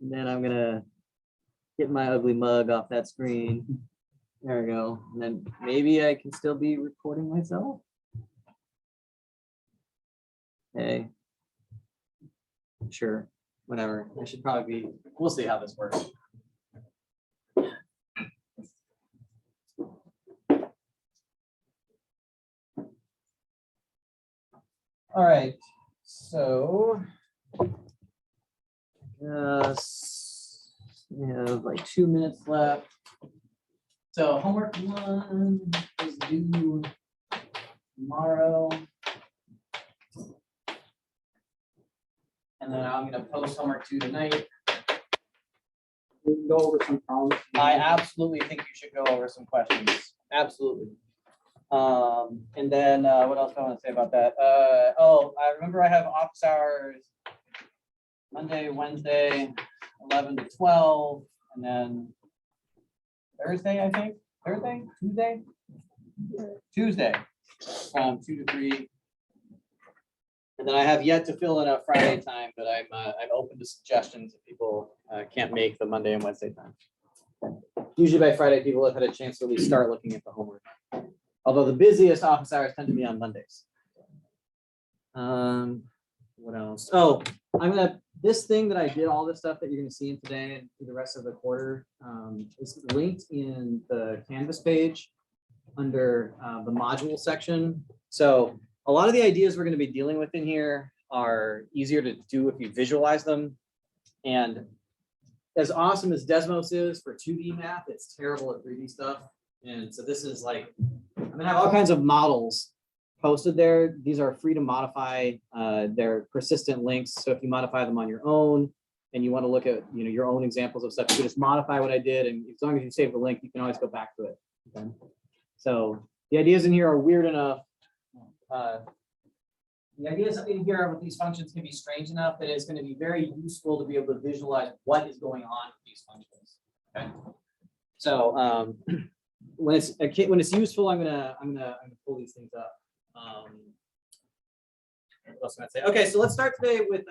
And then I'm gonna get my ugly mug off that screen. There we go. And then maybe I can still be recording myself. Okay. Sure. Whatever. I should probably be. We'll see how this works. All right. So we have like 2 minutes left. So homework 1 is due tomorrow. And then I'm going to post homework 2 tonight. We can go over some problems. I absolutely think you should go over some questions. Absolutely. And then what else do I want to say about that? Oh, I remember I have office hours Monday, Wednesday, 11 to 12, and then Thursday, I think. Thursday? Tuesday? Tuesday, from 2 to 3. And then I have yet to fill in a Friday time, but I'm open to suggestions if people can't make the Monday and Wednesday time. Usually by Friday, people have had a chance to at least start looking at the homework. Although the busiest office hours tend to be on Mondays. What else? Oh, this thing that I did, all this stuff that you're gonna see in today and through the rest of the quarter is linked in the Canvas page under the module section. So a lot of the ideas we're gonna be dealing with in here are easier to do if you visualize them. And as awesome as Desmos is for 2D math, it's terrible at 3D stuff. And so this is like, I'm gonna have all kinds of models posted there. These are free to modify. They're persistent links. So if you modify them on your own and you want to look at your own examples of stuff, you can just modify what I did. And as long as you save the link, you can always go back to it. Okay? So the ideas in here are weird enough. The ideas in here with these functions can be strange enough that it's going to be very useful to be able to visualize what is going on with these functions. Okay. So when it's useful, I'm gonna pull these things up. What else am I gonna say? Okay, so let's start today with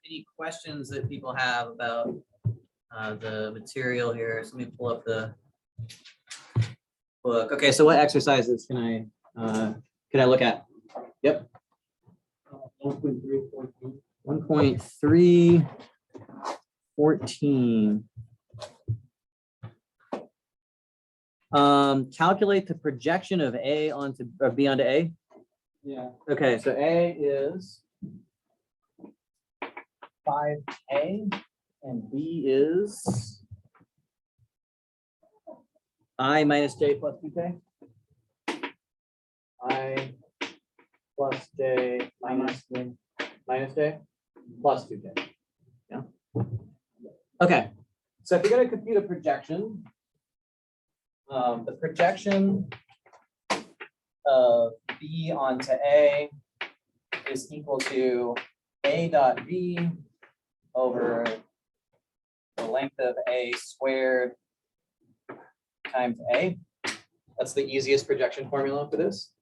any questions that people have about the material here. So let me pull up the book. Okay, so what exercises can I look at? Yep. 1.3, 14. Calculate the projection of B onto A. Yeah. Okay, so A is 5A and B is I minus J plus 2K. I plus J minus J plus 2K. Yeah. Okay, so if you're going to compute a projection, the projection of B onto A is equal to A dot B over the length of A squared times A. That's the easiest projection formula for this.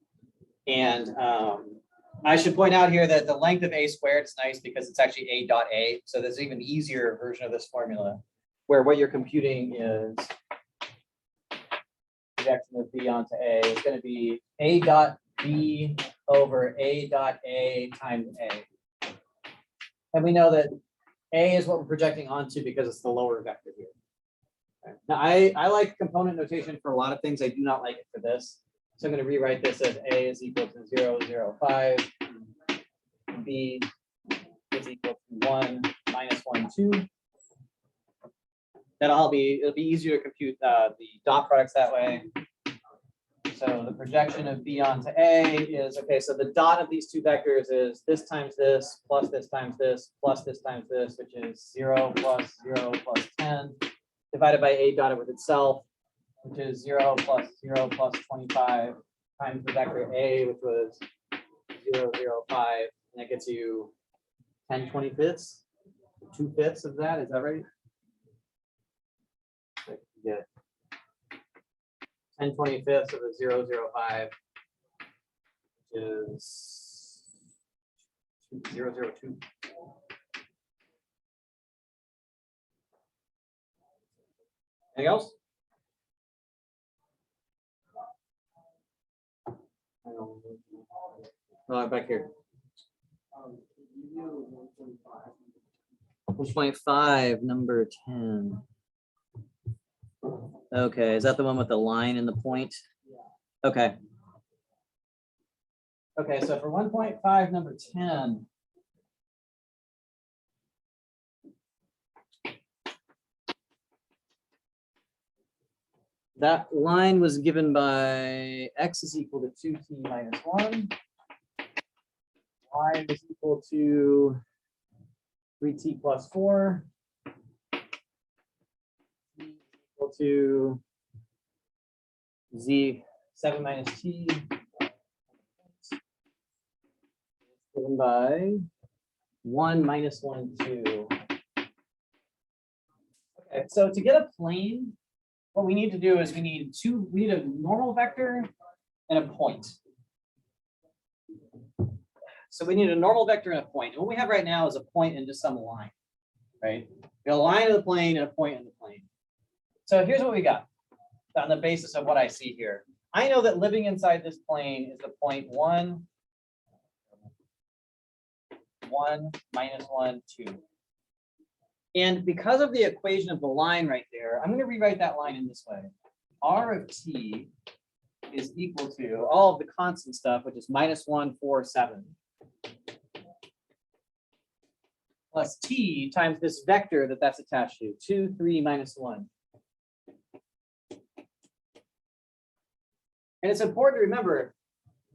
And I should point out here that the length of A squared is nice because it's actually A dot A. So there's an even easier version of this formula where what you're computing is projection of B onto A is going to be A dot B over A dot A times A. And we know that A is what we're projecting onto because it's the lower vector here. Okay. Now I like component notation for a lot of things. I do not like it for this. So I'm going to rewrite this as A is equal to 0, 0, 5. B is equal to 1 minus 1, 2. It'll be easier to compute the dot products that way. So the projection of B onto A is, okay, so the dot of these two vectors is this times this, plus this times this, plus this times this, which is 0 plus 0 plus 10, divided by A dotted with itself, which is 0 plus 0 plus 25 times the vector A, which was 0, 0, 5, and that gets you 10 25ths, 2/5 of that, is that right? Yeah. 10 25ths of a 0, 0, 5, which is 0, 0, 2. Anything else? Back here. 1.5, number 10. Okay, is that the one with the line and the point? Okay. Okay, so for 1.5, number 10. That line was given by x is equal to 2t minus 1. Y is equal to 3t plus 4. Z is equal to z 7 minus t. Given by 1 minus 1, 2. Okay, so to get a plane, what we need to do is we need a normal vector and a point. So we need a normal vector and a point. And what we have right now is a point and just some line, right? We got a line in the plane and a point in the plane. So here's what we got on the basis of what I see here. I know that living inside this plane is the point 1, 1, minus 1, 2. And because of the equation of the line right there, I'm going to rewrite that line in this way. R of t is equal to all of the constant stuff, which is minus 1, 4, 7. Plus t times this vector that's attached to 2, 3, minus 1. And it's important to remember,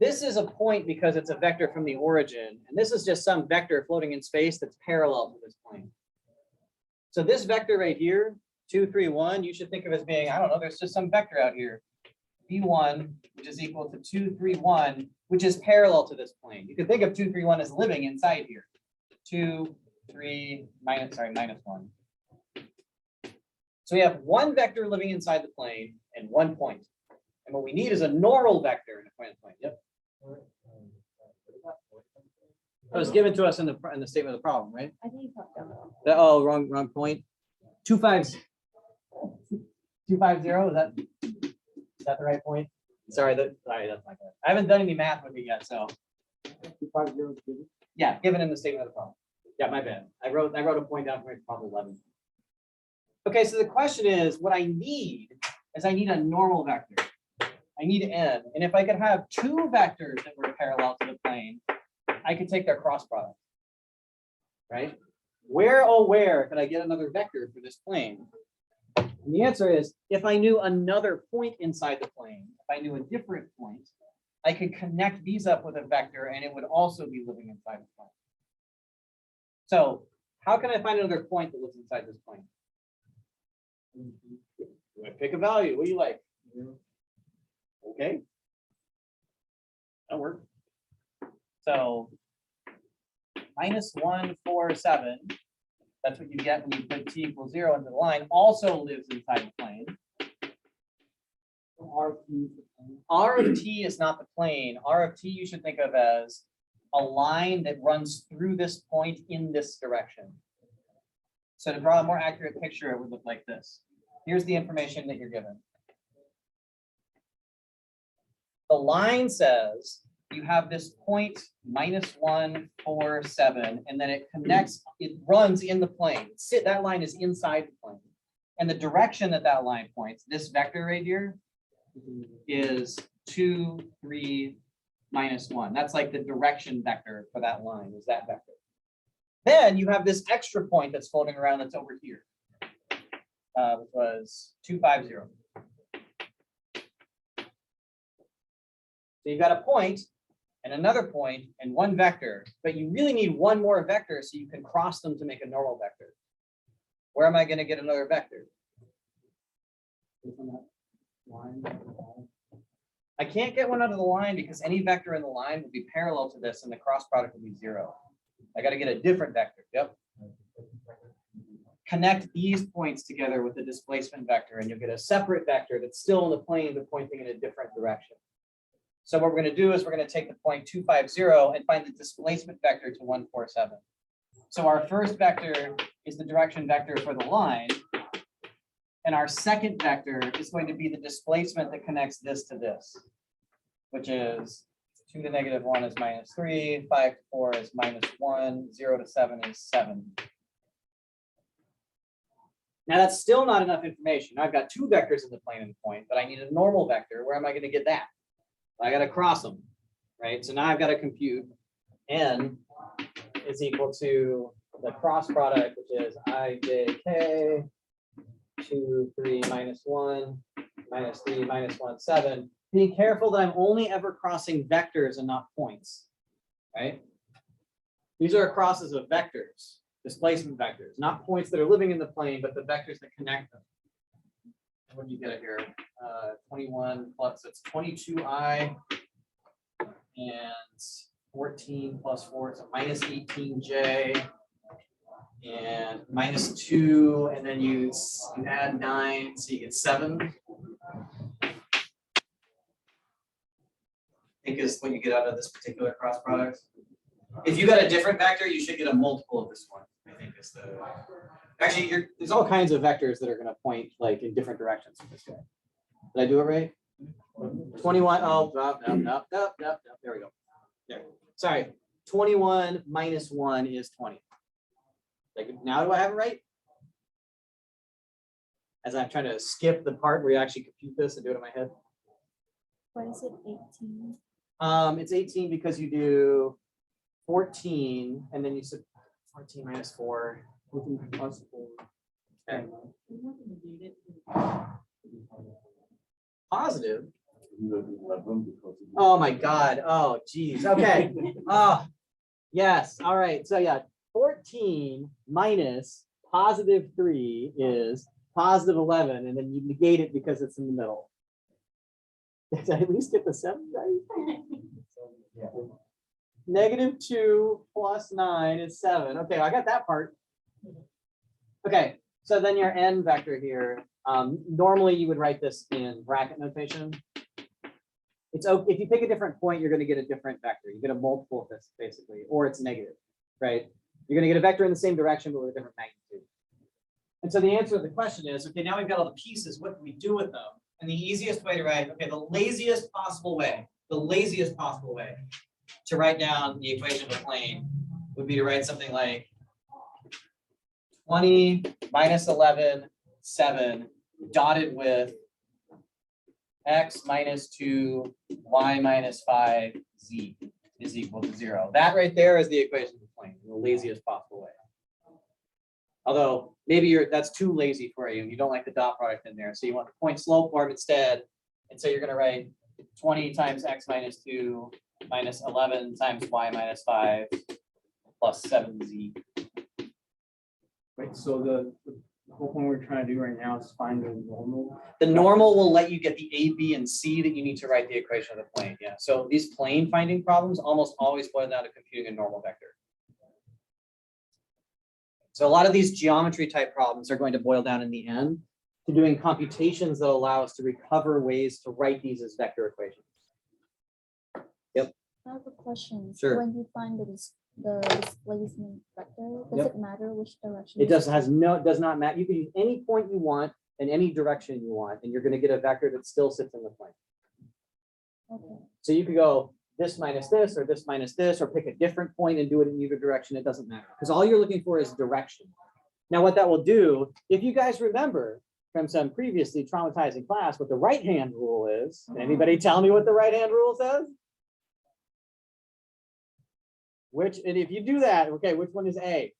this is a point because it's a vector from the origin. And this is just some vector floating in space that's parallel to this plane. So this vector right here, 2, 3, 1, you should think of as being, I don't know, there's just some vector out here. V1, which is equal to 2, 3, 1, which is parallel to this plane. You could think of 2, 3, 1 as living inside here. 2, 3, minus 1. So we have one vector living inside the plane and one point. And what we need is a normal vector and a point. Yep. It was given to us in the statement of the problem, right? I think you talked down. Oh, wrong point. 250. Is that the right point? Sorry, that's my bad. I haven't done any math with it yet, so. 250. Yeah, given in the statement of the problem. Yeah, my bad. I wrote a point down for problem 11. Okay, so the question is, what I need is I need a normal vector. I need n, and if I could have two vectors that were parallel to the plane, I could take their cross product, right? Where, oh, where could I get another vector for this plane? And the answer is, if I knew another point inside the plane, if I knew a different point, I could connect these up with a vector and it would also be living inside the plane. So how can I find another point that lives inside this plane? Do I pick a value? What do you like? Okay. That'll work. So minus 1, 4, 7. That's what you get when you put t equals 0 into the line. Also lives inside the plane. R of t is not the plane. R of t you should think of as a line that runs through this point in this direction. So to draw a more accurate picture, it would look like this. Here's the information that you're given. The line says you have this point minus 1, 4, 7, and then it connects, it runs in the plane. That line is inside the plane. And the direction that line points, this vector right here, is 2, 3, minus 1. That's like the direction vector for that line, is that vector. Then you have this extra point that's floating around that's over here, which was 2, 5, 0. So you've got a point and another point and one vector, but you really need one more vector so you can cross them to make a normal vector. Where am I going to get another vector? I can't get one out of the line because any vector in the line will be parallel to this and the cross product will be 0. I got to get a different vector. Yep. Connect these points together with the displacement vector and you'll get a separate vector that's still in the plane but pointing in a different direction. So what we're going to do is we're going to take the point 2, 5, 0 and find the displacement vector to 1, 4, 7. So our first vector is the direction vector for the line. And our second vector is going to be the displacement that connects this to this, which is 2 to negative 1 is -3, 5 to 4 is -1, 0 to 7 is 7. Now that's still not enough information. I've got two vectors in the plane and point, but I need a normal vector. Where am I going to get that? I got to cross them, right? So now I've got to compute n is equal to the cross product, which is ijk 2, 3, -1, -3, -1, 7. Being careful that I'm only ever crossing vectors and not points, right? These are crosses of vectors, displacement vectors, not points that are living in the plane, but the vectors that connect them. What do you get here? 21 plus, it's 22i and 14 plus 4, so -18j and -2, and then you add 9, so you get 7. I think is what you get out of this particular cross product. If you got a different vector, you should get a multiple of this one. I think is the actually there's all kinds of vectors that are going to point like in different directions from this guy. Did I do it right? 21. Oh, no. There we go. There. Sorry. 21 -1 is 20. Like now, do I have it right? As I'm trying to skip the part where you actually compute this and do it in my head. Why is it 18? It's 18 because you do 14 and then you said 14 -4. 14 plus 4. Okay. Positive. Oh my God. Oh geez. Okay. Oh yes. All right. So yeah, 14 minus +3 is +11, and then you negate it because it's in the middle. Did I at least get the 7 right? -2 plus 9 is 7. Okay, I got that part. Okay, so then your n vector here, normally you would write this in bracket notation. It's okay if you pick a different point, you're going to get a different vector. You get a multiple of this basically, or it's negative, right? You're going to get a vector in the same direction, but with a different magnitude. And so the answer to the question is, okay, now we've got all the pieces. What do we do with them? And the easiest way to write, okay, the laziest possible way to write down the equation of a plane would be to write something like 20 -11, 7, dotted with x -2, y -5, z is equal to 0. That right there is the equation of the plane, the laziest possible way. Although maybe that's too lazy for you. You don't like the dot product in there. So you want the point slope form instead. And so you're going to write 20 times x -2 -11 times y -5 plus 7z. Wait, so the whole point we're trying to do right now is find the normal. The normal will let you get the A, B, and C that you need to write the equation of the plane. Yeah. So these plane finding problems almost always boil down to computing a normal vector. So a lot of these geometry type problems are going to boil down in the end to doing computations that allow us to recover ways to write these as vector equations. Yep. I have a question. Sure. When you find the displacement vector, does Yep. it matter which direction? It does not matter. You can use any point you want in any direction you want, and you're going to get a vector that still sits in the plane. Okay. So you could go this minus this, or this minus this, or pick a different point and do it in either direction. It doesn't matter because all you're looking for is direction. Now, what that will do, if you guys remember from some previously traumatizing class, what the right-hand rule is. Anybody tell me what the right-hand rule says? And if you do that, okay, which one is A?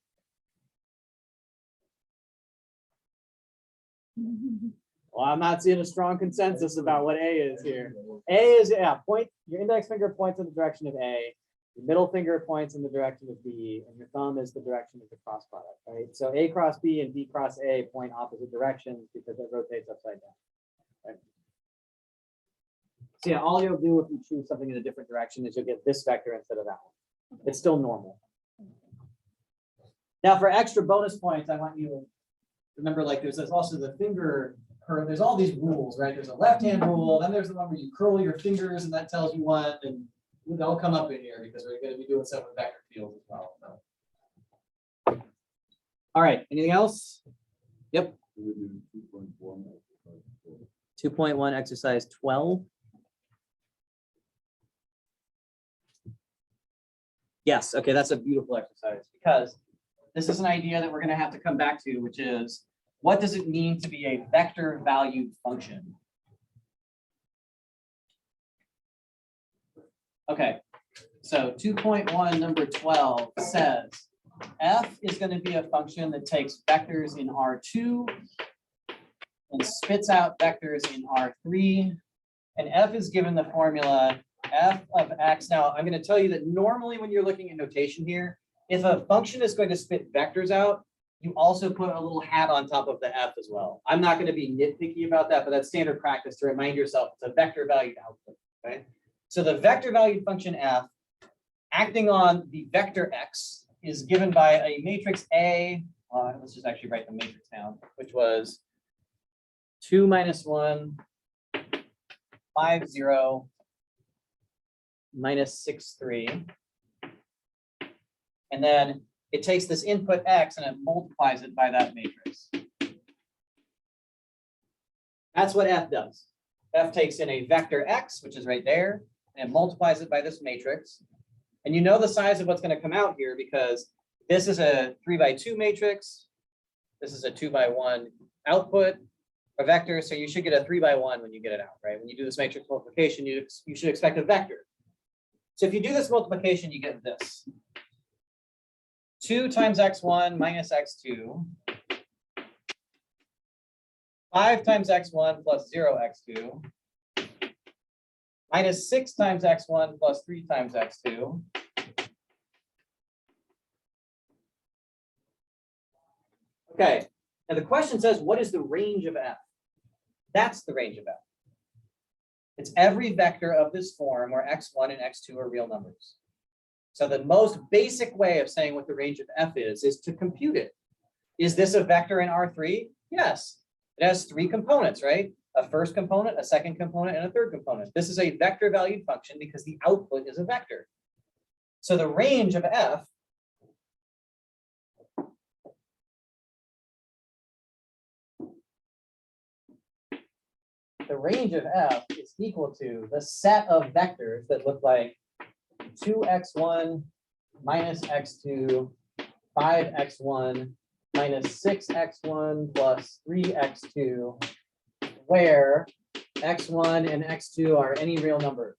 Well, I'm not seeing a strong consensus about what A is here. A is, yeah, point, your index finger points in the direction of A, your middle finger points in the direction of B, and your thumb is the direction of the cross product, right? So A cross B and B cross A point opposite directions because it rotates upside down, right? So yeah, all you'll do if you choose something in a different direction is you'll get this vector instead of that one. It's still normal. Now for extra bonus points, I want you to remember, like there's also the finger curl. There's all these rules, right? There's a left-hand rule, then there's the one where you curl your fingers and that tells you what, and they'll come up in here because we're going to be doing stuff with vector fields as well. So. All right, anything else? Yep. 2.1 exercise 12. Yes, okay, that's a beautiful exercise because this is an idea that we're going to have to come back to, which is what does it mean to be a vector valued function? Okay, so 2.1 number 12 says f is going to be a function that takes vectors in R2 and spits out vectors in R3. And f is given the formula f of x. Now, I'm going to tell you that normally when you're looking at notation here, if a function is going to spit vectors out, you also put a little hat on top of the f as well. I'm not going to be nitpicky about that, but that's standard practice to remind yourself it's a vector valued output. Okay? So the vector valued function f acting on the vector x is given by a matrix A. Let's just actually write the matrix down, which was 2 minus 1, 5, 0, minus 6, 3. And then it takes this input x and it multiplies it by that matrix. That's what f does. F takes in a vector x, which is right there, and it multiplies it by this matrix. And you know the size of what's going to come out here because this is a 3 by 2 matrix. This is a 2 by 1 output, a vector. So you should get a 3 by 1 when you get it out, right? When you do this matrix multiplication, you should expect a vector. So if you do this multiplication, you get this. 2 times x1 minus x2, 5 times x1 plus 0 x2, minus 6 times x1 plus 3 times x2. Okay, now the question says, what is the range of f? That's the range of f. It's every vector of this form where x1 and x2 are real numbers. So the most basic way of saying what the range of f is to compute it. Is this a vector in R3? Yes. It has 3 components, right? A first component, a second component, and a third component. This is a vector valued function because the output is a vector. So the range of f is equal to the set of vectors that look like 2x1 minus x2, 5x1 minus 6x1 plus 3x2, where x1 and x2 are any real number.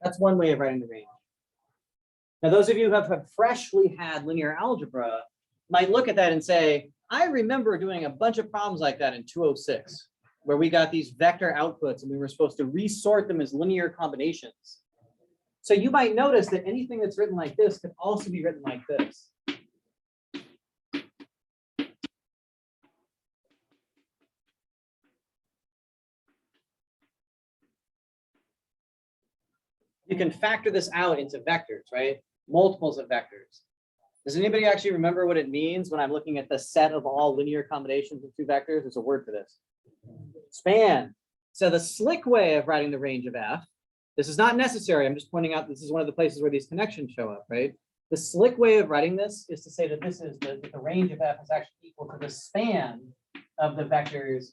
That's one way of writing the range. Now, those of you who have freshly had linear algebra might look at that and say, I remember doing a bunch of problems like that in 206, where we got these vector outputs and we were supposed to resort them as linear combinations. So you might notice that anything that's written like this could also be written like this. You can factor this out into vectors, right? Multiples of vectors. Does anybody actually remember what it means when I'm looking at the set of all linear combinations of 2 vectors? There's a word for this. Span. So the slick way of writing the range of f, this is not necessary. I'm just pointing out this is one of the places where these connections show up, right? The slick way of writing this is to say that this is the range of f is actually equal to the span of the vectors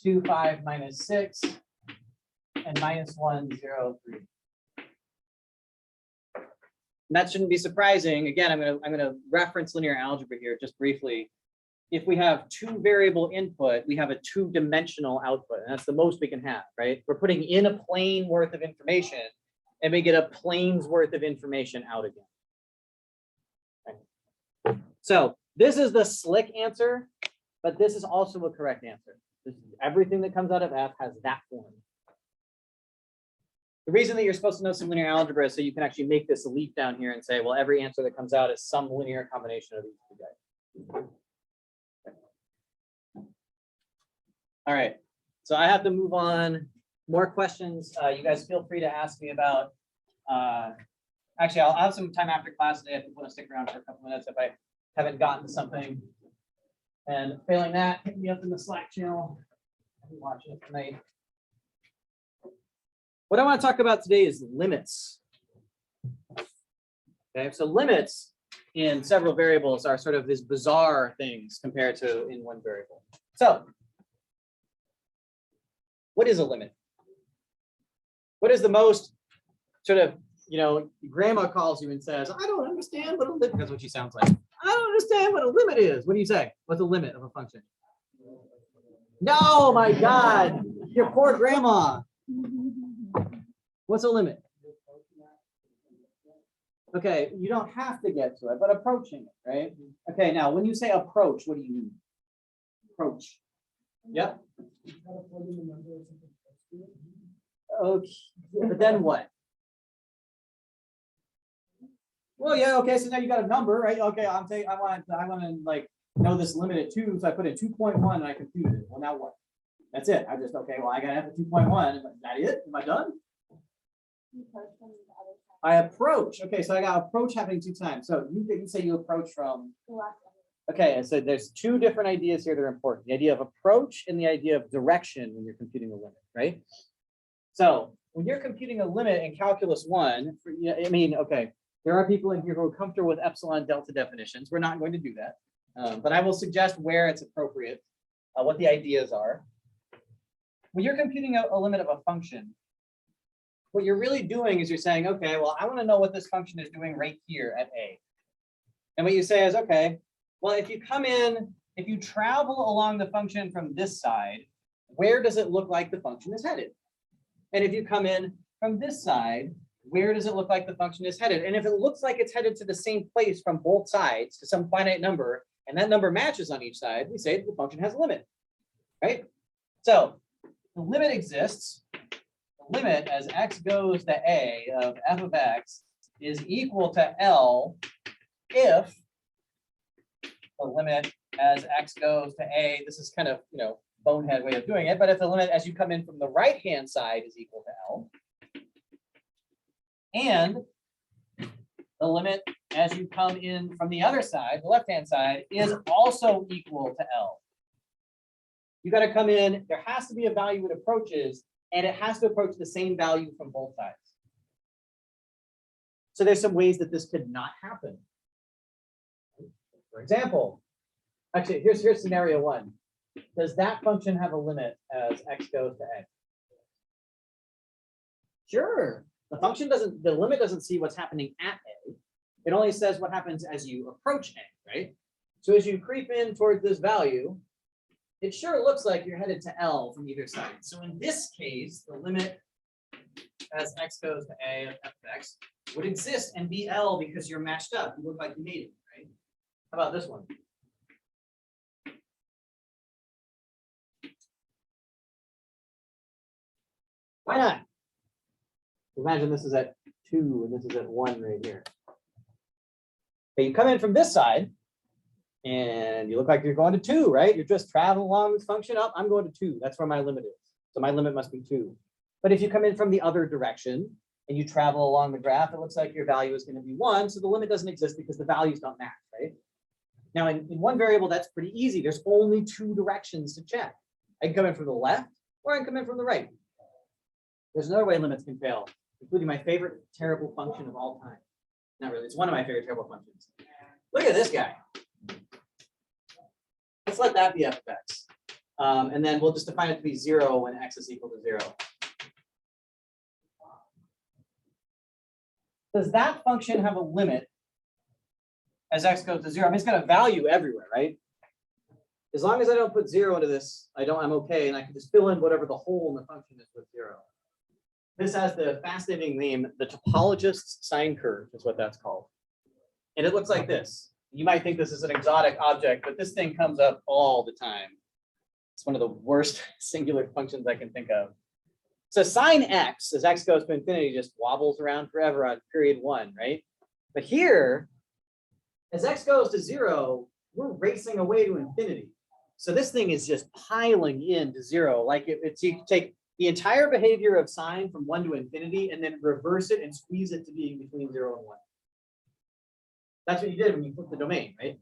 2, 5, minus 6, and minus 1, 0, 3. And that shouldn't be surprising. Again, I'm gonna reference linear algebra here just briefly. If we have 2 variable input, we have a 2-dimensional output, and that's the most we can have, right? We're putting in a plane worth of information, and we get a plane's worth of information out again. Okay. So this is the slick answer, but this is also a correct answer. Everything that comes out of f has that form. The reason that you're supposed to know some linear algebra is so you can actually make this leap down here and say, well, every answer that comes out is some linear combination of these 2 guys. All right, so I have to move on. More questions. You guys feel free to ask me about, actually, I'll have some time after class today if you want to stick around for a couple minutes if I haven't gotten to something. And failing that, hit me up in the Slack channel. I can watch it tonight. What I want to talk about today is limits. Okay, so limits in several variables are sort of these bizarre things compared to in one variable. So what is a limit? What is the most sort of, grandma calls you and says, I don't understand what a limit, that's what she sounds like. I don't understand what a limit is. What do you say? What's the limit of a function? No, my God, your poor grandma. What's a limit? Okay, you don't have to get to it, but approaching it, right? Okay, now when you say approach, what do you mean? Approach. Yep. Okay, but then what? Well, yeah, okay, so now you got a number, right? Okay, I want to like know this limit at 2, so I put in 2.1 and I computed it. Well, now what? That's it. I just, okay, well, I gotta have the 2.1. Is that it? Am I done? I approach. Okay, so I got approach happening 2 times. So you say you approach from. Okay, and so there's 2 different ideas here that are important. The idea of approach and the idea of direction when you're computing a limit, right? So when you're computing a limit in calculus 1, okay, there are people in here who are comfortable with epsilon delta definitions. We're not going to do that, but I will suggest where it's appropriate, what the ideas are. When you're computing a limit of a function, what you're really doing is you're saying, okay, well, I want to know what this function is doing right here at A. And what you say is, okay, well, if you travel along the function from this side, where does it look like the function is headed? And if you come in from this side, where does it look like the function is headed? And if it looks like it's headed to the same place from both sides to some finite number, and that number matches on each side, we say that the function has a limit, right? So the limit exists. The limit as x goes to A of f of x is equal to L if the limit as x goes to A, this is kind of, bonehead way of doing it, but if the limit as you come in from the right-hand side is equal to L, and the limit as you come in from the other side, the left-hand side, is also equal to L. You got to come in, there has to be a value it approaches, and it has to approach the same value from both sides. So there's some ways that this could not happen. For example, actually, here's scenario 1. Does that function have a limit as x goes to A? Sure. The limit doesn't see what's happening at A. It only says what happens as you approach A, right? So as you creep in towards this value, it sure looks like you're headed to L from either side. So in this case, the limit as x goes to A of f of x would exist and be L because you're matched up. You look like you made it, right? How about this one? Why not? Imagine this is at 2 and this is at 1 right here. Okay, you come in from this side and you look like you're going to 2, right? You're just traveling along this function up. I'm going to 2. That's where my limit is. So my limit must be 2. But if you come in from the other direction and you travel along the graph, it looks like your value is going to be 1. So the limit doesn't exist because the values don't match, right? Now in one variable, that's pretty easy. There's only 2 directions to check. I can come in from the left or I can come in from the right. There's another way limits can fail, including my favorite terrible function of all time. Not really, it's one of my favorite terrible functions. Look at this guy. Let's let that be f of x. And then we'll just define it to be 0 when x is equal to 0. Does that function have a limit as x goes to 0? I mean, it's got a value everywhere, right? As long as I don't put 0 into this, I'm okay, and I can just fill in whatever the hole in the function is with 0. This has the fascinating name, the topologist's sine curve is what that's called. And it looks like this. You might think this is an exotic object, but this thing comes up all the time. It's one of the worst singular functions I can think of. So sine x, as x goes to infinity, just wobbles around forever on period 1, right? But here, as x goes to 0, we're racing away to infinity. So this thing is just piling into 0. Like it's you take the entire behavior of sine from 1 to infinity and then reverse it and squeeze it to being between 0 and 1. That's what you did when you flipped the domain, right?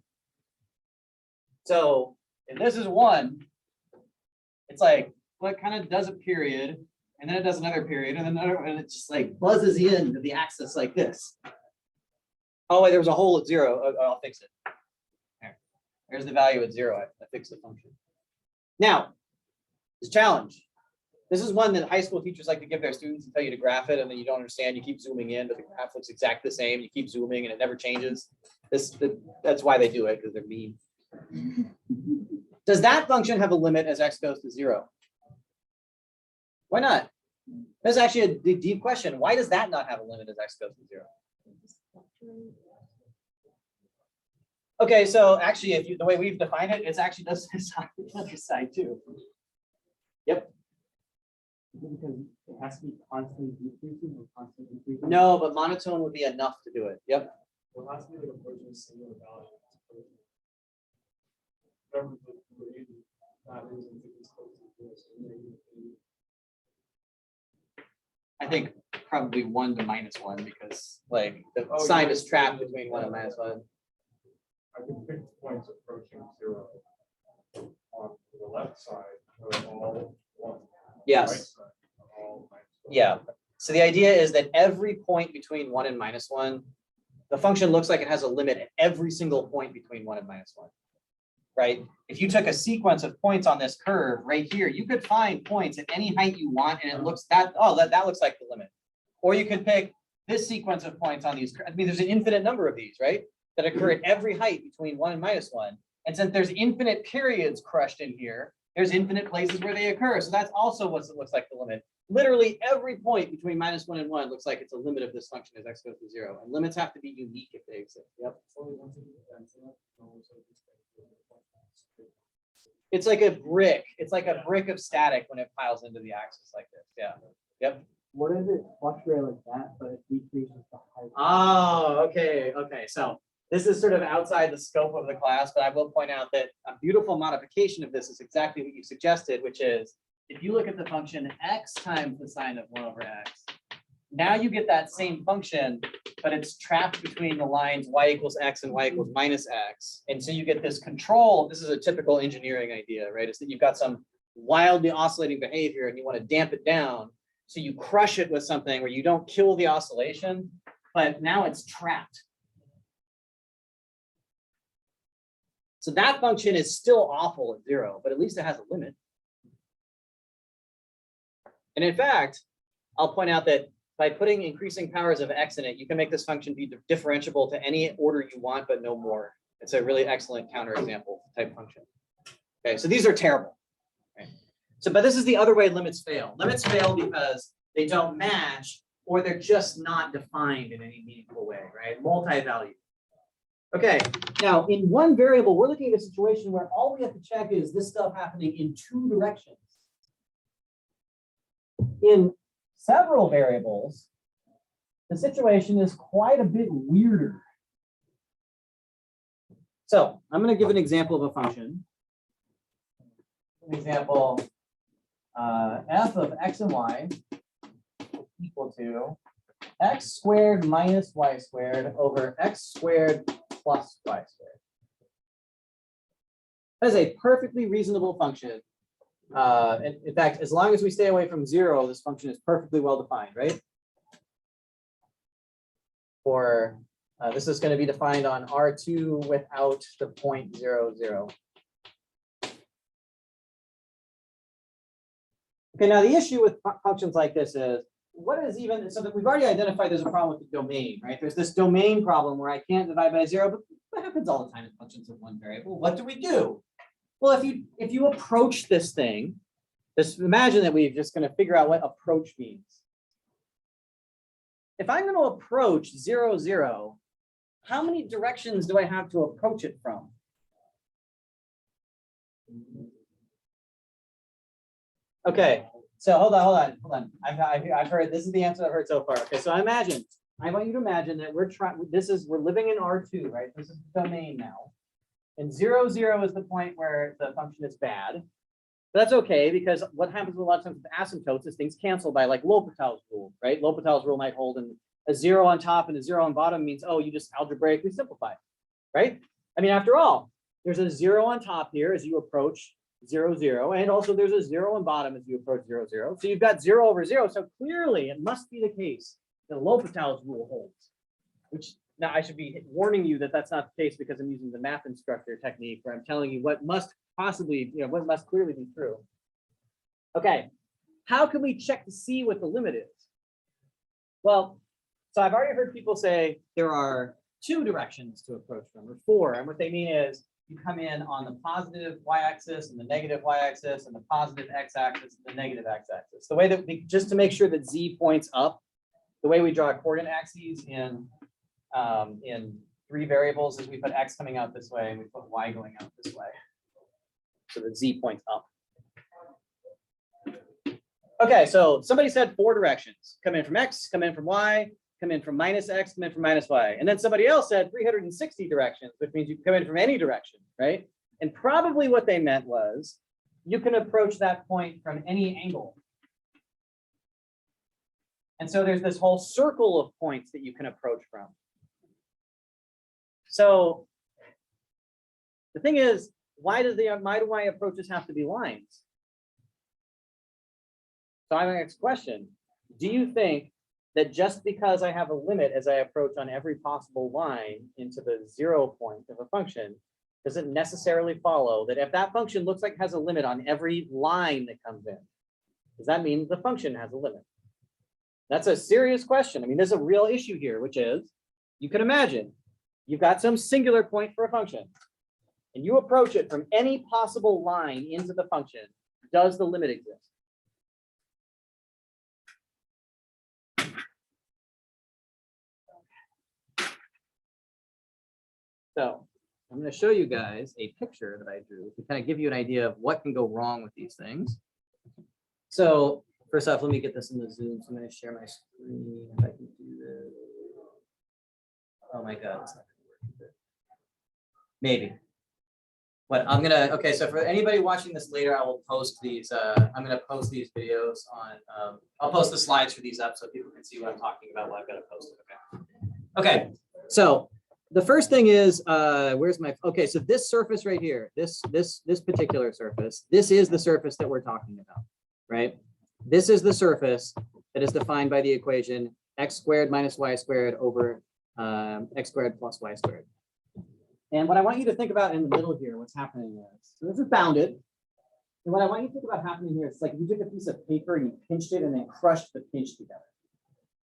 So if this is 1, it's like, well, it kind of does a period, and then it does another period, and then another, and it just like buzzes into the axis like this. Oh, wait, there was a hole at 0. I'll fix it. There. There's the value at 0. I fixed the function. Now, this challenge. This is one that high school teachers like to give their students and tell you to graph it, and then you don't understand. You keep zooming in, but the graph looks exactly the same. You keep zooming, and it never changes. That's why they do it, because they're mean. Does that function have a limit as x goes to 0? Why not? That's actually a deep question. Why does that not have a limit as x goes to 0? Okay, so actually, if you the way we've defined it, it's actually does this on the other side too. Yep. Because it has to be constantly decreasing or constantly increasing. No, but monotone would be enough to do it. Yep. Well, it has to be like approaching a singular value. Whatever the grade that is, and it's close to this, and then you can- I think probably 1 to -1 because like the Oh, sign yeah. is trapped between 1 and -1. I can pick points approaching 0 on the left side, or all one. Yes. Right side, all -1. Yeah. So the idea is that every point between 1 and -1, the function looks like it has a limit at every single point between 1 and -1. Right? If you took a sequence of points on this curve right here, you could find points at any height you want, and it looks that looks like the limit. Or you could pick this sequence of points on these. I mean, there's an infinite number of these, right? That occur at every height between 1 and -1. And since there's infinite periods crushed in here, there's infinite places where they occur. So that's also what it looks like the limit. Literally every point between -1 and 1 looks like it's a limit of this function as x goes to 0. And limits have to be unique if they exist. Yep. It's like a brick. It's like a brick of static when it piles into the axis like this. Yeah. Yep. What if it fluctuates like that, but it decreases the height? Oh, okay. Okay. So this is sort of outside the scope of the class, but I will point out that a beautiful modification of this is exactly what you suggested, which is if you look at the function x times the sine of 1 over x, now you get that same function, but it's trapped between the lines y equals x and y equals -x. And so you get this control. This is a typical engineering idea, right? It's that you've got some wildly oscillating behavior and you want to damp it down. So you crush it with something where you don't kill the oscillation, but now it's trapped. So that function is still awful at 0, but at least it has a limit. And in fact, I'll point out that by putting increasing powers of x in it, you can make this function be differentiable to any order you want, but no more. It's a really excellent counterexample type function. Okay, so these are terrible. Okay. So, but this is the other way limits fail. Limits fail because they don't match or they're just not defined in any meaningful way, right? Multi-value. Okay, now in one variable, we're looking at a situation where all we have to check is this stuff happening in 2 directions. In several variables, the situation is quite a bit weirder. So I'm going to give an example of a function. An example, f of x and y equal to x squared minus y squared over x squared plus y squared. That is a perfectly reasonable function. In fact, as long as we stay away from 0, this function is perfectly well defined, right? Or this is going to be defined on R2 without the point 0, 0. Okay, now the issue with functions like this is, what is even, so that we've already identified there's a problem with the domain, right? There's this domain problem where I can't divide by 0, but that happens all the time in functions of one variable. What do we do? Well, if you approach this thing, just imagine that we're just going to figure out what approach means. If I'm going to approach 0, 0, how many directions do I have to approach it from? Okay, so hold on. I've heard, this is the answer I've heard so far. Okay, so I want you to imagine that we're living in R2, right? This is the domain now. And 0, 0 is the point where the function is bad. But that's okay, because what happens a lot of times with asymptotes is things cancel by like L'Hopital's rule, right? L'Hopital's rule might hold, and a 0 on top and a 0 on bottom means, oh, you just algebraically simplify, right? I mean, after all, there's a 0 on top here as you approach 0, 0, and also there's a 0 on bottom as you approach 0, 0. So you've got 0 over 0. So clearly it must be the case that L'Hopital's rule holds, which Now, I should be warning you that that's not the case because I'm using the math instructor technique where I'm telling you what must possibly, what must clearly be true. Okay, how can we check to see what the limit is? Well, so I've already heard people say there are 2 directions to approach from, or 4, and what they mean is you come in on the positive y-axis and the negative y-axis and the positive x-axis and the negative x-axis. The way that we, just to make sure that z points up, the way we draw coordinate axes in 3 variables is we put x coming out this way and we put y going out this way. So that z points up. Okay, so somebody said 4 directions. Come in from x, come in from y, come in from minus x, come in from minus y. And then somebody else said 360 directions, which means you can come in from any direction, right? And probably what they meant was you can approach that point from any angle. And so there's this whole circle of points that you can approach from. So the thing is, why do my approaches have to be lines? So I have the next question. Do you think that just because I have a limit as I approach on every possible line into the 0 point of a function, does it necessarily follow that if that function looks like it has a limit on every line that comes in, does that mean the function has a limit? That's a serious question. I mean, there's a real issue here, which is, you can imagine, you've got some singular point for a function, and you approach it from any possible line into the function. Does the limit exist? So I'm going to show you guys a picture that I drew to kind of give you an idea of what can go wrong with these things. So first off, let me get this in the Zoom. So I'm going to share my screen if I can do this. Oh my God, it's not going to work. Maybe. But I'm going to, okay, so for anybody watching this later, I will post these, I'm going to post these videos on, I'll post the slides for these up so people can see what I'm talking about while I've got to post it. Okay. Okay, so the first thing is, where's my, okay, so this surface right here, this particular surface, this is the surface that we're talking about, right? This is the surface that is defined by the equation x squared minus y squared over x squared plus y squared. And what I want you to think about in the middle here, what's happening is, so this is bounded. And what I want you to think about happening here is like if you took a piece of paper and you pinched it and then crushed the pinch together,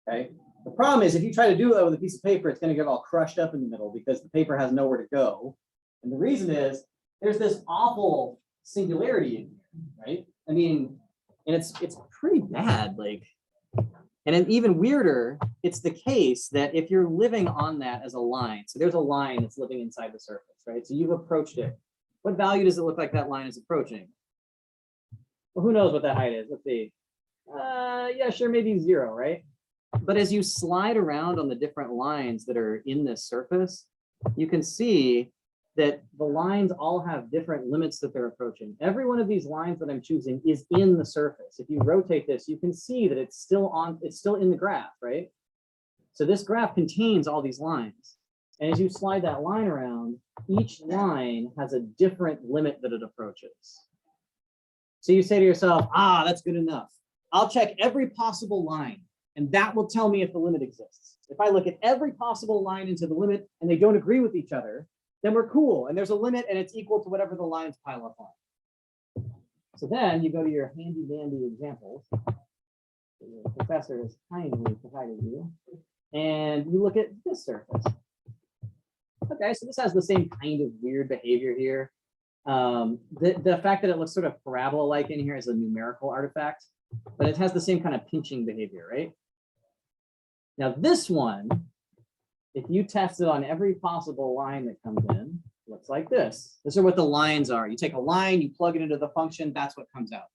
okay? The problem is if you try to do that with a piece of paper, it's going to get all crushed up in the middle because the paper has nowhere to go. And the reason is there's this awful singularity in here, right? I mean, and it's pretty bad, like, and then even weirder, it's the case that if you're living on that as a line, so there's a line that's living inside the surface, right? So you've approached it. What value does it look like that line is approaching? Well, who knows what that height is? Let's see. Yeah, sure, maybe 0, right? But as you slide around on the different lines that are in this surface, you can see that the lines all have different limits that they're approaching. Every one of these lines that I'm choosing is in the surface. If you rotate this, you can see that it's still in the graph, right? So this graph contains all these lines. And as you slide that line around, each line has a different limit that it approaches. So you say to yourself, ah, that's good enough. I'll check every possible line. And that will tell me if the limit exists. If I look at every possible line into the limit and they don't agree with each other, then we're cool. And there's a limit and it's equal to whatever the lines pile up on. So then you go to your handy dandy examples. The professor has kindly provided you. And you look at this surface. Okay, so this has the same kind of weird behavior here. The fact that it looks sort of parabola-like in here is a numerical artifact, but it has the same kind of pinching behavior, right? Now this one, if you test it on every possible line that comes in, looks like this. These are what the lines are. You take a line, you plug it into the function, that's what comes out.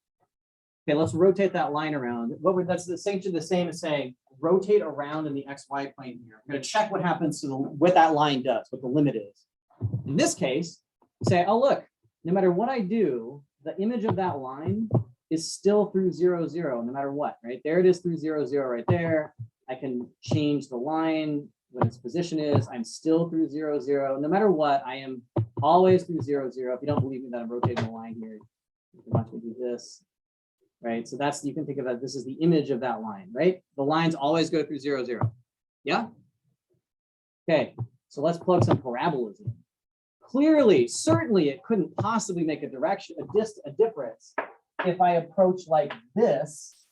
Okay, let's rotate that line around. That's essentially the same as saying, rotate around in the XY plane here. I'm going to check what happens to what that line does, what the limit is. In this case, say, oh, look, no matter what I do, the image of that line is still through 0, 0, no matter what, right? There it is through 0, 0 right there. I can change the line when its position is. I'm still through 0, 0. No matter what, I am always through 0, 0. If you don't believe me that I'm rotating the line here, you can watch me do this, right? So that's, you can think of it, this is the image of that line, right? The lines always go through 0, 0. Yeah? Okay, so let's plug some parabolas in. Clearly, certainly it couldn't possibly make a difference if I approach like this,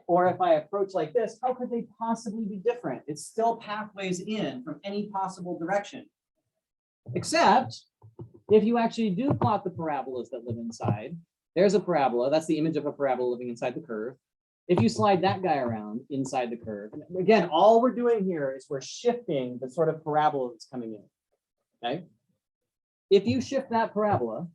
or if I approach like this. How could they possibly be different? It's still pathways in from any possible direction. Except if you actually do plot the parabolas that live inside, there's a parabola, that's the image of a parabola living inside the curve. If you slide that guy around inside the curve, and again, all we're doing here is we're shifting the sort of parabola that's coming in, okay? If you shift that parabola,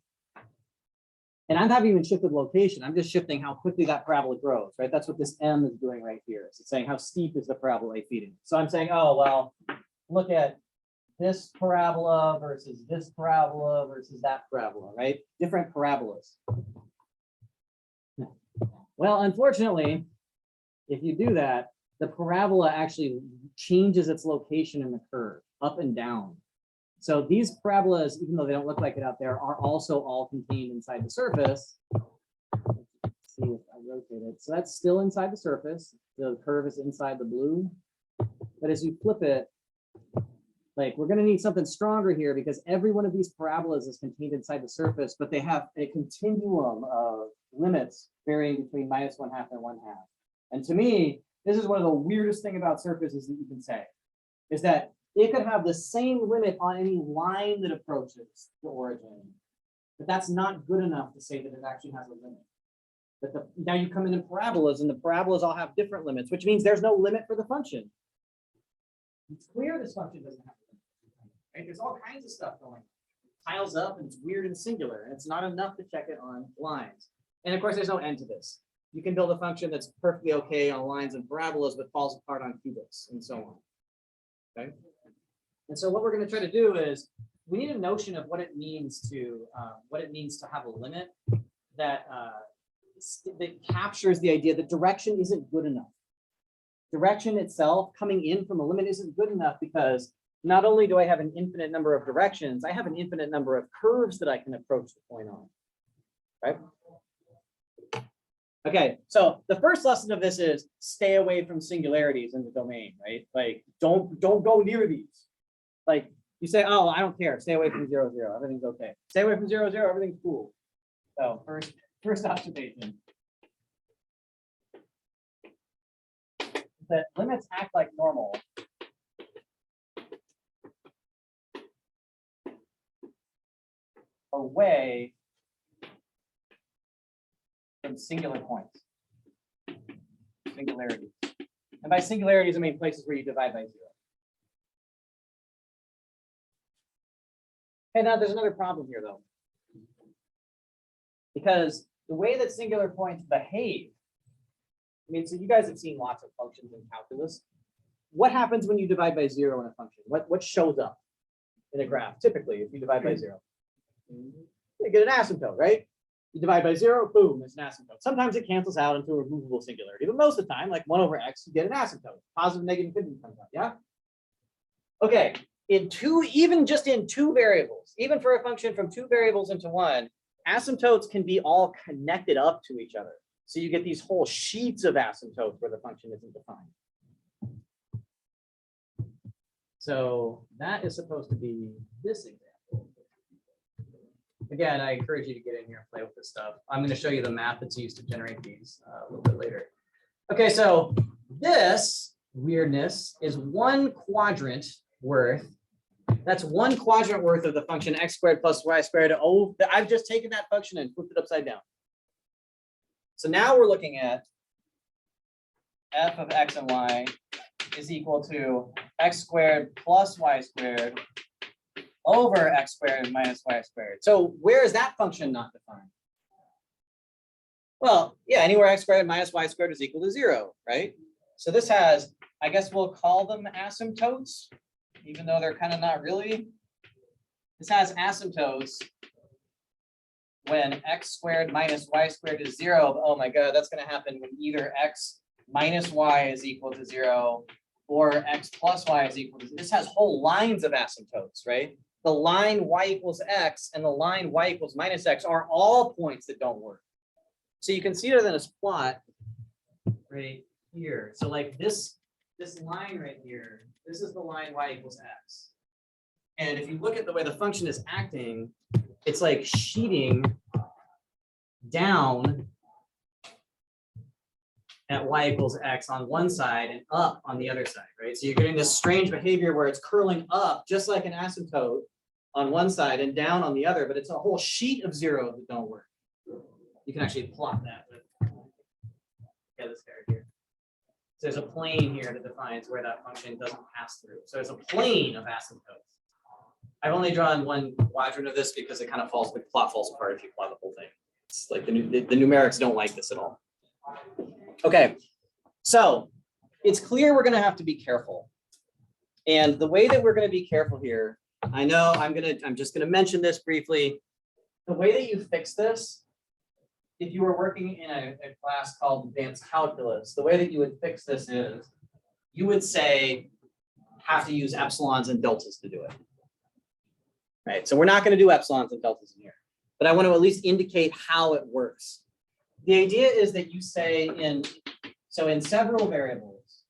and I haven't even shifted location, I'm just shifting how quickly that parabola grows, right? That's what this M is doing right here. So it's saying how steep is the parabola 8 feet in. So I'm saying, oh, well, look at this parabola versus this parabola versus that parabola, right? Different parabolas. Well, unfortunately, if you do that, the parabola actually changes its location in the curve, up and down. So these parabolas, even though they don't look like it out there, are also all contained inside the surface. Let's see if I rotate it. So that's still inside the surface. The curve is inside the blue. But as you flip it, like we're going to need something stronger here because every one of these parabolas is contained inside the surface, but they have a continuum of limits varying between -1/2 and 1/2. And to me, this is one of the weirdest thing about surfaces that you can say, is that it could have the same limit on any line that approaches the origin, but that's not good enough to say that it actually has a limit. But now you come into parabolas, and the parabolas all have different limits, which means there's no limit for the function. It's clear this function doesn't have a limit. Right? There's all kinds of stuff going on. It piles up, and it's weird and singular, and it's not enough to check it on lines. And of course, there's no end to this. You can build a function that's perfectly okay on lines and parabolas, but falls apart on cubics, and so on. Okay. And so what we're going to try to do is we need a notion of what it means to have a limit that that captures the idea that direction isn't good enough. Direction itself coming in from a limit isn't good enough because not only do I have an infinite number of directions, I have an infinite number of curves that I can approach the point on. Right? Okay, so the first lesson of this is stay away from singularities in the domain, right? Like don't go near these. Like you say, oh, I don't care. Stay away from 0, 0. Everything's okay. Stay away from 0, 0. Everything's cool. So first observation. That limits act like normal. Away from singular points. Singularities. And by singularities, I mean places where you divide by 0. Okay, now there's another problem here, though. Because the way that singular points behave, I mean, so you guys have seen lots of functions in calculus. What happens when you divide by 0 in a function? What shows up in a graph, typically, if you divide by 0? You get an asymptote, right? You divide by 0, boom, it's an asymptote. Sometimes it cancels out into a removable singularity, but most of the time, like 1/x, you get an asymptote. Positive, negative, infinity comes out, yeah? Okay, even just in two variables, even for a function from 2 variables into 1, asymptotes can be all connected up to each other. So you get these whole sheets of asymptotes where the function isn't defined. So that is supposed to be this example. Again, I encourage you to get in here and play with this stuff. I'm going to show you the math that's used to generate these a little bit later. Okay, so this weirdness is 1 quadrant worth. That's 1 quadrant worth of the function x squared plus y squared. Oh, I've just taken that function and flipped it upside down. So now we're looking at f of x and y is equal to x squared plus y squared over x squared minus y squared. So where is that function not defined? Well, yeah, anywhere x squared minus y squared is equal to 0, right? So this has, I guess we'll call them asymptotes, even though they're kind of not really. This has asymptotes when x squared minus y squared is 0. Oh my God, that's going to happen when either x minus y is equal to 0 or x plus y is equal to 0. This has whole lines of asymptotes, right? The line y equals x and the line y equals minus x are all points that don't work. So you can see it in this plot right here. So like this this line right here, this is the line y equals x. And if you look at the way the function is acting, it's like sheeting down at y equals x on one side and up on the other side, right? So you're getting this strange behavior where it's curling up just like an asymptote on one side and down on the other, but it's a whole sheet of zeros that don't work. You can actually plot that with this guy here. So there's a plane here that defines where that function doesn't pass through. So there's a plane of asymptotes. I've only drawn one quadrant of this because it kind of falls, the plot falls apart if you plot the whole thing. It's like the numerics don't like this at all. Okay, so it's clear we're going to have to be careful. And the way that we're going to be careful here, I know I'm just going to mention this briefly. The way that you fix this, if you were working in a class called advanced calculus, the way that you would fix this is you would say have to use epsilons and deltas to do it. Right, so we're not going to do epsilons and deltas in here, but I want to at least indicate how it works. The idea is that you say in several variables,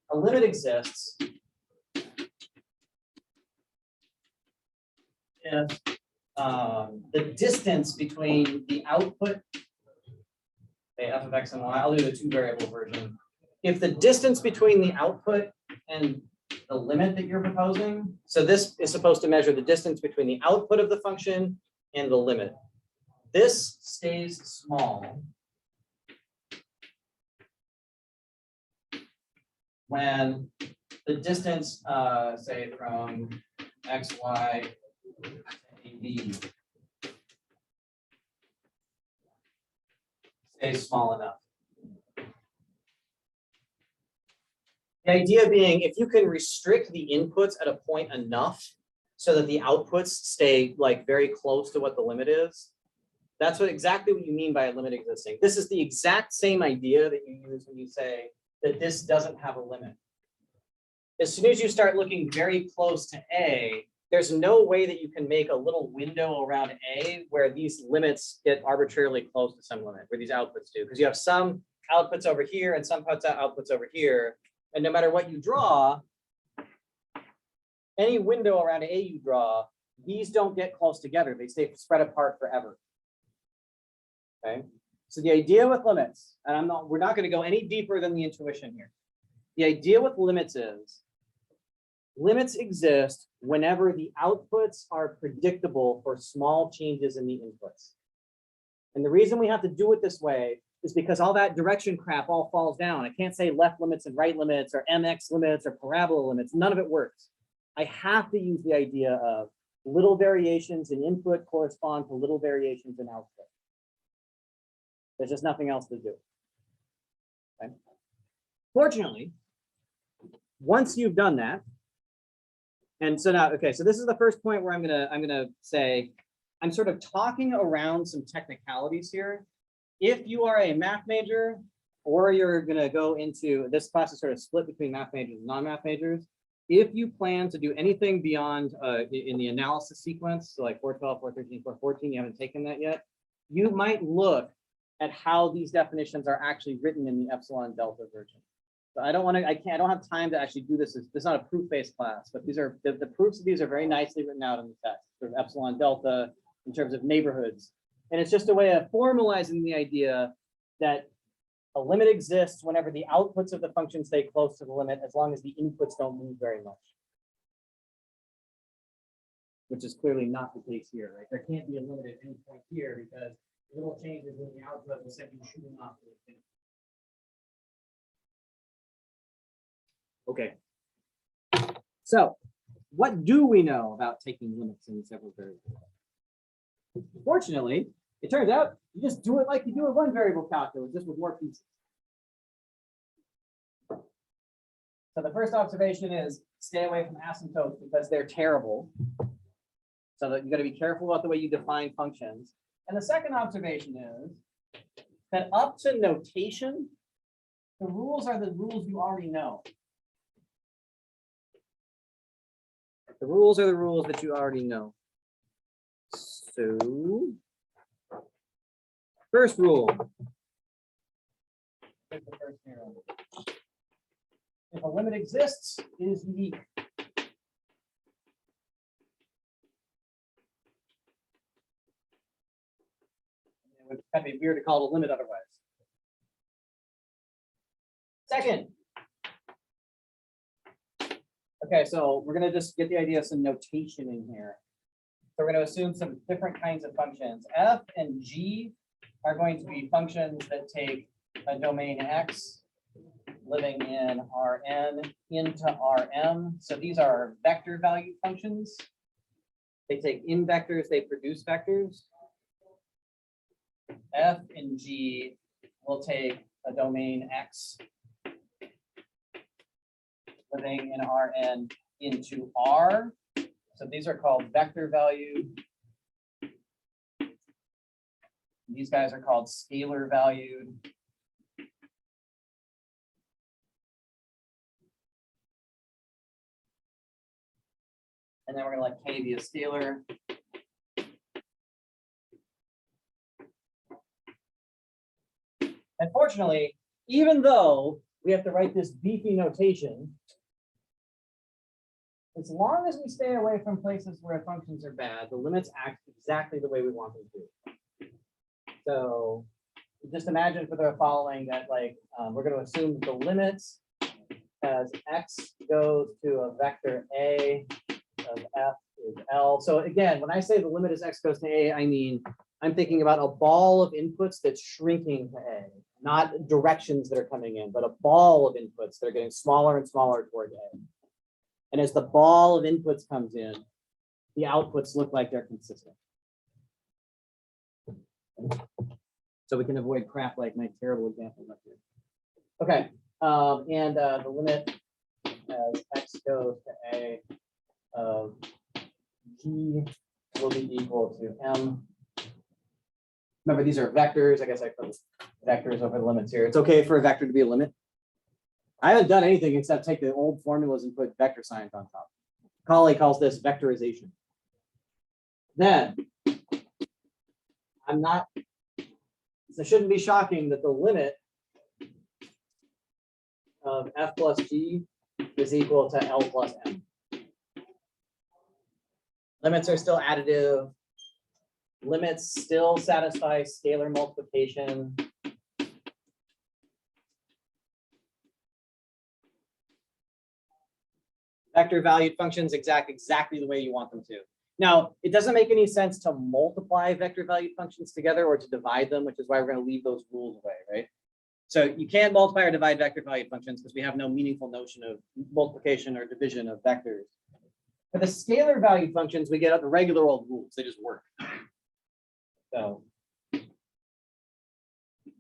a limit exists if the distance between the output, say f of x and y, I'll do the two variable version. If the distance between the output and the limit that you're proposing, so this is supposed to measure the distance between the output of the function and the limit. This stays small when the distance, say from x, y to b stays small enough. The idea being, if you can restrict the inputs at a point enough so that the outputs stay like very close to what the limit is, that's exactly what you mean by a limit existing. This is the exact same idea that you use when you say that this doesn't have a limit. As soon as you start looking very close to A, there's no way that you can make a little window around A where these limits get arbitrarily close to some limit, where these outputs do, because you have some outputs over here and some outputs over here. And no matter what you draw, any window around A you draw, these don't get close together. They stay spread apart forever. Okay. So the idea with limits, and we're not going to go any deeper than the intuition here. The idea with limits is limits exist whenever the outputs are predictable for small changes in the inputs. And the reason we have to do it this way is because all that direction crap all falls down. I can't say left limits and right limits or MX limits or parabola limits. None of it works. I have to use the idea of little variations in input correspond to little variations in output. There's just nothing else to do. Okay. Fortunately, once you've done that, and so now, okay, so this is the first point where I'm gonna say, I'm sort of talking around some technicalities here. If you are a math major, or you're gonna go into, this class is sort of split between math majors and non-math majors. If you plan to do anything beyond in the analysis sequence, so like 412, 413, 414, you haven't taken that yet, you might look at how these definitions are actually written in the epsilon delta version. So I don't have time to actually do this. This is not a proof-based class, but these are the proofs of these are very nicely written out in the text, sort of epsilon delta in terms of neighborhoods. And it's just a way of formalizing the idea that a limit exists whenever the outputs of the function stay close to the limit, as long as the inputs don't move very much. Which is clearly not the case here, right? There can't be a limit at any point here because little changes in the output will send you shooting off to the thing. Okay. So what do we know about taking limits in several variables? Fortunately, it turns out you just do it like you do with one variable calculus, just with more pieces. So the first observation is stay away from asymptotes because they're terrible. So that you got to be careful about the way you define functions. And the second observation is that up to notation, the rules are the rules you already know. The rules are the rules that you already know. So, first rule. Here's the first theorem. If a limit exists, it is unique. It would kind of be weird to call it a limit otherwise. Second. Okay, so we're going to just get the idea of some notation in here. So we're going to assume some different kinds of functions. F and G are going to be functions that take a domain X living in Rn into Rm. So these are vector value functions. They take in vectors, they produce vectors. F and G will take a domain X living in Rn into R. So these are called vector value. These guys are called scalar valued. And then we're going to let K be a scalar. Unfortunately, even though we have to write this beefy notation, as long as we stay away from places where functions are bad, the limits act exactly the way we want them to. So just imagine for the following that we're going to assume the limits as X goes to a vector A of F is L. So again, when I say the limit as X goes to A, I mean, I'm thinking about a ball of inputs that's shrinking to A, not directions that are coming in, but a ball of inputs that are getting smaller and smaller toward A. And as the ball of inputs comes in, the outputs look like they're consistent. So we can avoid crap like my terrible example up here. Okay, and the limit as X goes to A of G will be equal to M. Remember, these are vectors. I guess I put vectors over the limits here. It's okay for a vector to be a limit. I haven't done anything except take the old formulas and put vector signs on top. Colley calls this vectorization. Then, it shouldn't be shocking that the limit of F plus G is equal to L plus M. Limits are still additive. Limits still satisfy scalar multiplication. Vector valued functions exactly the way you want them to. Now, it doesn't make any sense to multiply vector valued functions together or to divide them, which is why we're going to leave those rules away, right? So you can't multiply or divide vector valued functions because we have no meaningful notion of multiplication or division of vectors. For the scalar valued functions, we get out the regular old rules. They just work. So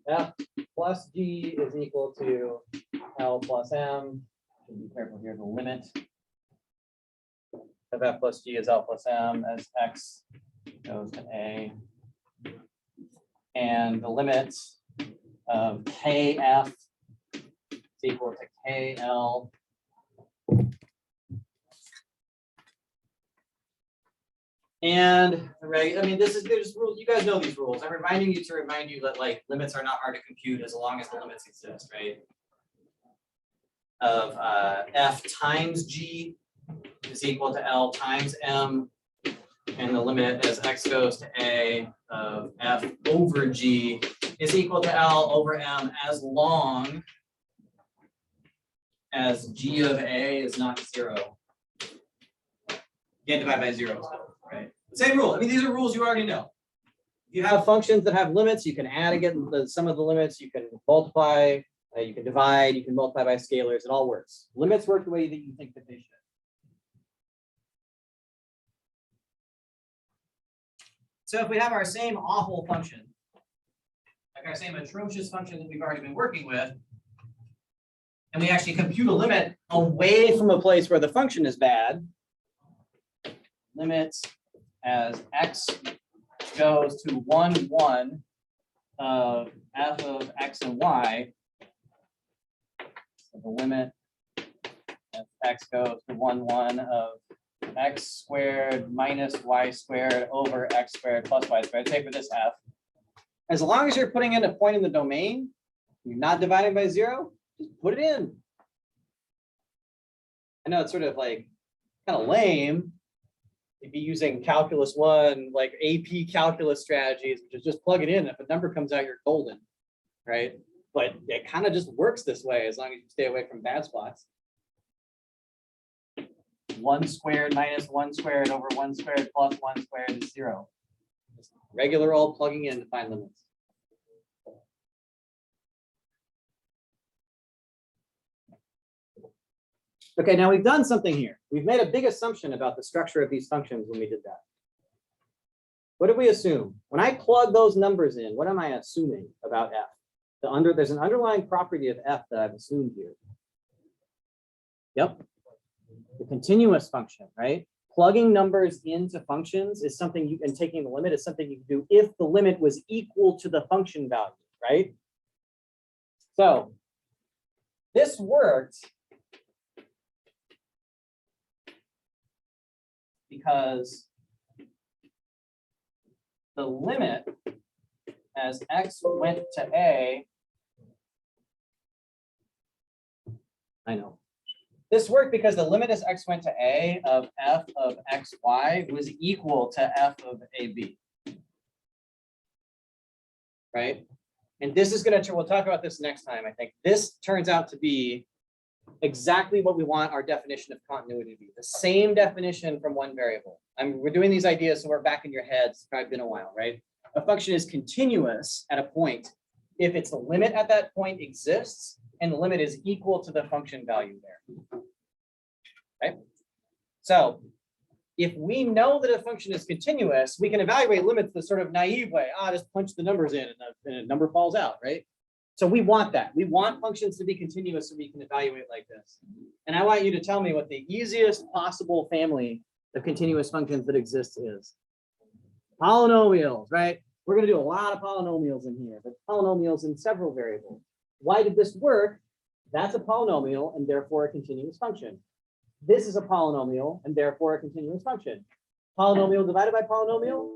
F plus G is equal to L plus M. Be careful here, the limit of F plus G is L plus M as X goes to A. And the limit of KF is equal to KL. And right, I mean, there's rules. You guys know these rules. I'm reminding you to remind you that limits are not hard to compute as long as the limits exist, right? Of F times G is equal to L times M, and the limit as X goes to A of F over G is equal to L over M as long as G of A is not 0. You can't divide by 0 still, right? Same rule. I mean, these are rules you already know. If you have functions that have limits, you can add again the sum of the limits, you can multiply, you can divide, you can multiply by scalars, it all works. Limits work the way that you think that they should. So if we have our same awful function, like our same atrocious function that we've already been working with, and we actually compute a limit away from a place where the function is bad, limits as X goes to 1, 1 of F of X and Y, so the limit as X goes to 1, 1 of X squared minus Y squared over X squared plus Y squared, say for this F. As long as you're putting in a point in the domain, You're not dividing by 0, just put it in. I know it's sort of like kind of lame. You'd be using calculus 1, like AP calculus strategies, which is just plug it in. If a number comes out, you're golden, right? But it kind of just works this way as long as you stay away from bad spots. 1 squared minus 1 squared over 1 squared plus 1 squared is 0. Just regular old plugging in to find limits. Okay, now we've done something here. We've made a big assumption about the structure of these functions when we did that. What did we assume? When I plug those numbers in, what am I assuming about f? There's an underlying property of f that I've assumed here. Yep. The continuous function, right? Plugging numbers into functions is something you can, taking the limit is something you can do if the limit was equal to the function value, right? So this worked because the limit as x went to a, I know. This worked because the limit as x went to a of f of xy was equal to f of ab. Right? And this is going to, we'll talk about this next time, I think. This turns out to be exactly what we want our definition of continuity to be. The same definition from one variable. We're doing these ideas so we're back in your heads. It's probably been a while, right? A function is continuous at a point if its limit at that point exists and the limit is equal to the function value there. Right? So if we know that a function is continuous, we can evaluate limits the sort of naive way. Just punch the numbers in and a number falls out, right? So we want that. We want functions to be continuous so we can evaluate like this. And I want you to tell me what the easiest possible family of continuous functions that exists is. Polynomials, right? We're going to do a lot of polynomials in here, but polynomials in several variables. Why did this work? That's a polynomial and therefore a continuous function. This is a polynomial and therefore a continuous function. Polynomial divided by polynomial,